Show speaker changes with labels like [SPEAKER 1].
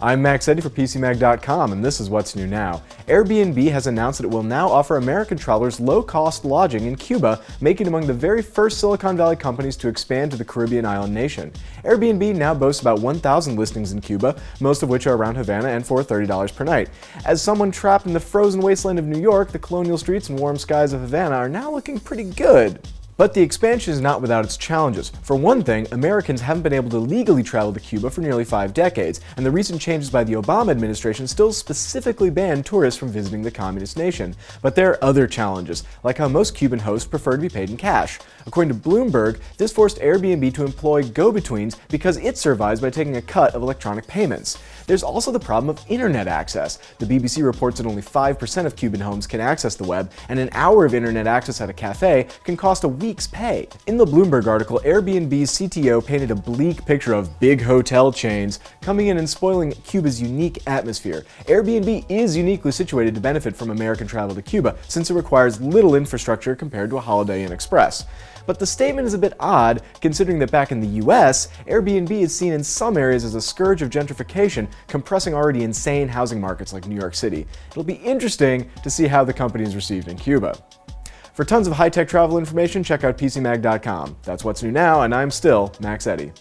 [SPEAKER 1] I'm Max Eddy for PCMag.com, and this is what's new now. Airbnb has announced that it will now offer American travelers low-cost lodging in Cuba, making it among the very first Silicon Valley companies to expand to the Caribbean island nation. Airbnb now boasts about 1,000 listings in Cuba, most of which are around Havana and for $30 per night. As someone trapped in the frozen wasteland of New York, the colonial streets and warm skies of Havana are now looking pretty good. But the expansion is not without its challenges. For one thing, Americans haven't been able to legally travel to Cuba for nearly 5 decades, and the recent changes by the Obama administration still specifically ban tourists from visiting the communist nation. But there are other challenges, like how most Cuban hosts prefer to be paid in cash. According to Bloomberg, this forced Airbnb to employ go-betweens because it survives by taking a cut of electronic payments. There's also the problem of internet access. The BBC reports that only 5% of Cuban homes can access the web, and an hour of internet access at a cafe can cost a week's pay. In the Bloomberg article, Airbnb's CTO painted a bleak picture of big hotel chains coming in and spoiling Cuba's unique atmosphere. Airbnb is uniquely situated to benefit from American travel to Cuba, since it requires little infrastructure compared to a Holiday Inn Express. But the statement is a bit odd, considering that back in the US, Airbnb is seen in some areas as a scourge of gentrification, compressing already insane housing markets like New York City. It'll be interesting to see how the company is received in Cuba. For tons of high-tech travel information, check out PCMag.com. That's what's new now, and I'm still Max Eddy.